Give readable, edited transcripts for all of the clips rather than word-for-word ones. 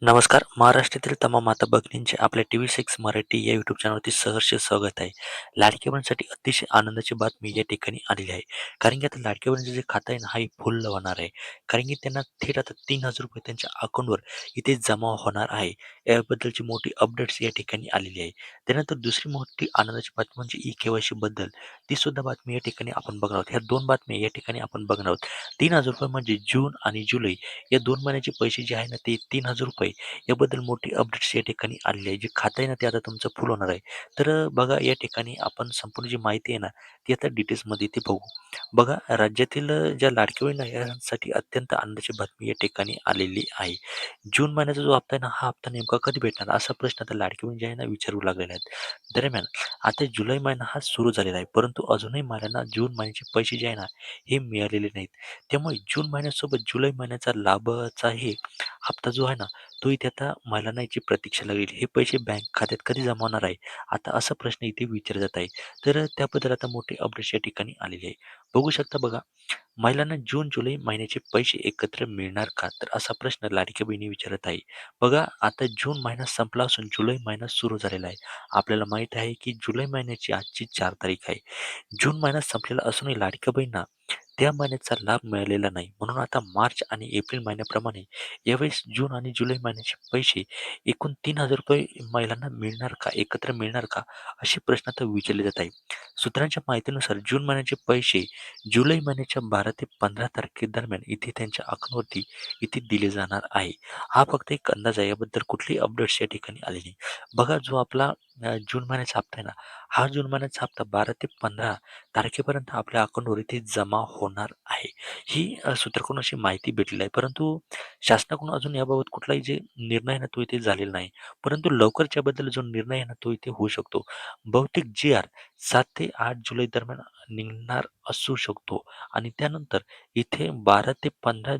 नमस्कार. महाराष्ट्रातील तमाम माता भगिनींचे आपल्या TV6 मराठी या यूट्यूब चॅनलवरती सहर्ष स्वागत आहे. लाडक्या बहिणीसाठी अतिशय आनंदाची बातमी या ठिकाणी आलेली आहे. कारण की आता लाडक्या बहिणीचं जे खातं आहे ना, हे फुल होणार आहे. कारण की त्यांना थेट आता ₹3000 त्यांच्या अकाउंटवर इथे जमा होणार आहे. याबद्दलची मोठी अपडेट्स या ठिकाणी आलेली आहे. त्यानंतर दुसरी मोठी आनंदाची बातमी म्हणजे ई-के-वाय-सी बद्दल. ती सुद्धा बातमी या ठिकाणी आपण बघणार आहोत. ह्या 2 बातम्या या ठिकाणी आपण बघणार आहोत. ₹3000 म्हणजे जून आणि जुलै या 2 महिन्याचे पैसे जे आहे ना, ते ₹3000 याबद्दल मोठी अपडेट्स या ठिकाणी आलेली आहे. जे खातं आहे ना, ते आता तुमचं फुल होणार आहे. तर बघा या ठिकाणी आपण संपूर्ण जी माहिती आहे ना, ती आता डिटेल्समध्ये इथे बघू. बघा राज्यातील ज्या लाडक्या बहिणी आहे यांसाठी अत्यंत आनंदाची बातमी या ठिकाणी आलेली आहे. जून महिन्याचा जो हप्ता आहे ना, हा हप्ता नेमका कधी भेटणार? असा प्रश्न आता लाडकी बहीण जे आहे ना, विचारू लागलेले आहेत. दरम्यान आता जुलै महिना हा सुरू झालेला आहे, परंतु अजूनही महिलांना जून महिन्याचे पैसे जे आहे ना, हे मिळालेले नाहीत. त्यामुळे जून महिन्यासोबत जुलै महिन्याचा लाभचा हे हप्ता जो आहे ना, तो इथे आता महिलांना याची प्रतीक्षा लागेल. हे पैसे बँक खात्यात कधी जमा होणार आहे? आता असा प्रश्न इथे विचारला जात आहे. तर त्याबद्दल आता मोठी अपडेट्स या ठिकाणी आलेली आहे. बघू शकता बघा, महिलांना जून-जुलै महिन्याचे पैसे एकत्र मिळणार का? तर असा प्रश्न लाडक्या बहिणी विचारत आहे. बघा आता जून महिना संपला असून जुलै महिना सुरू झालेला आहे. आपल्याला माहीत आहे की जुलै महिन्याची आजची 4 तारीख आहे. जून महिना संपलेला असूनही लाडक्या बहिणींना त्या महिन्याचा लाभ मिळालेला नाही. म्हणून आता मार्च आणि एप्रिल महिन्याप्रमाणे यावेळेस जून आणि जुलै महिन्याचे पैसे एकूण ₹3000 महिलांना मिळणार का? एकत्र मिळणार का? असे प्रश्न आता विचारले जात आहे. सूत्रांच्या माहितीनुसार जून महिन्याचे पैसे जुलै महिन्याच्या 12 ते 15 तारखेदरम्यान इथे त्यांच्या अकाउंटवरती इथे दिले जाणार आहे. हा फक्त एक अंदाज आहे. याबद्दल कुठलीही अपडेट्स या ठिकाणी आली नाही. बघा जो आपला जून महिन्याचा हप्ता आहे ना, हा जून महिन्याचा हप्ता 12 ते 15 तारखेपर्यंत आपल्या अकाउंटवर इथे जमा होणार आहे. ही सूत्राकडून अशी माहिती भेटलेली आहे. परंतु शासनाकडून अजून याबाबत कुठलाही जे निर्णय आहे ना, तो इथे झालेला नाही. परंतु लवकरच याबद्दल जो निर्णय आहे ना, तो इथे होऊ शकतो. बहुतेक जी-आर 7 ते 8 जुलै दरम्यान निघणार असू शकतो आणि त्यानंतर इथे 12 ते 15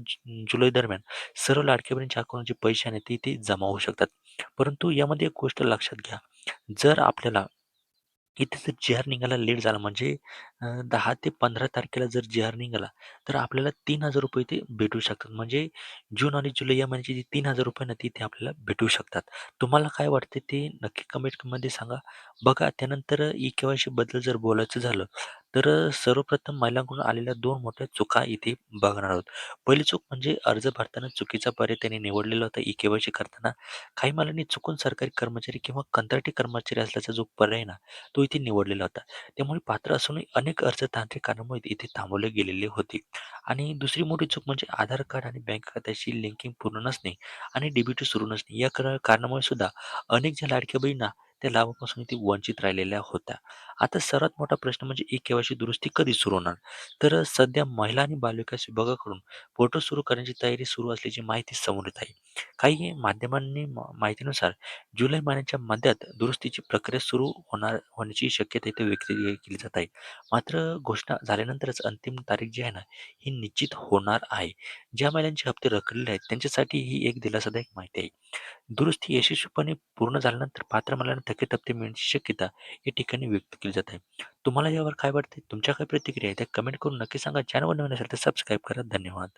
जुलै दरम्यान सर्व लाडक्या बहिणीच्या अकाउंटचे पैसे आहेत ते इथे जमा होऊ शकतात. परंतु यामध्ये एक गोष्ट लक्षात घ्या, जर आपल्याला इथे जर जी-आर निघायला लेट झाला म्हणजे 10 ते 15 तारखेला जर जी-आर निघाला, तर आपल्याला ₹3000 ते भेटू शकतात. म्हणजे जून आणि जुलै या महिन्याचे जे ₹3000 ना, तिथे आपल्याला भेटू शकतात. तुम्हाला काय वाटते ते नक्की कमेंटमध्ये सांगा. बघा त्यानंतर ई-के-वाय-सी बद्दल जर बोलायचं झालं, तर सर्वप्रथम महिलांकडून आलेल्या 2 मोठ्या चुका इथे बघणार आहोत. पहिली चूक म्हणजे अर्ज भरताना चुकीचा पर्याय त्यांनी निवडलेला होता ई-के-वाय-सी करताना. काही महिलांनी चुकून सरकारी कर्मचारी किंवा कंत्राटी कर्मचारी असल्याचा जो पर्याय ना, तो इथे निवडलेला होता. त्यामुळे पात्र असूनही अनेक अर्ज तांत्रिक कारणामुळे इथे थांबवले गेलेले होते. आणि दुसरी मोठी चूक म्हणजे आधार कार्ड आणि बँक खात्याशी लिंकिंग पूर्ण नसणे आणि डीबीटी सुरू नसणे या कारणामुळे सुद्धा अनेक ज्या लाडक्या बहिणींना त्या लाभापासून इथे वंचित राहिलेल्या होत्या. आता सर्वात मोठा प्रश्न म्हणजे ई-के-वाय-सी दुरुस्ती कधी सुरू होणार? तर सध्या महिला आणि बालविकास विभागाकडून पोर्टल सुरू करण्याची तयारी सुरू असल्याची माहिती समोर येत आहे. काही माध्यमांनी माहितीनुसार जुलै महिन्याच्या मध्यात दुरुस्तीची प्रक्रिया सुरू होण्याची शक्यता इथे व्यक्त केली जात आहे. मात्र घोषणा झाल्यानंतरच अंतिम तारीख जी आहे ना, ही निश्चित होणार आहे. ज्या महिलांचे हप्ते रखडलेले आहेत त्यांच्यासाठी ही एक दिलासादायक माहिती आहे. दुरुस्ती यशस्वीपणे पूर्ण झाल्यानंतर पात्र महिलांना थकीत हप्ते मिळण्याची शक्यता या ठिकाणी व्यक्त केली जात आहे. तुम्हाला यावर काय वाटते? तुमच्या काय प्रतिक्रिया आहे त्या कमेंट करून नक्की सांगा. चॅनलवर नवीन असेल तर सबस्क्राईब करा. धन्यवाद.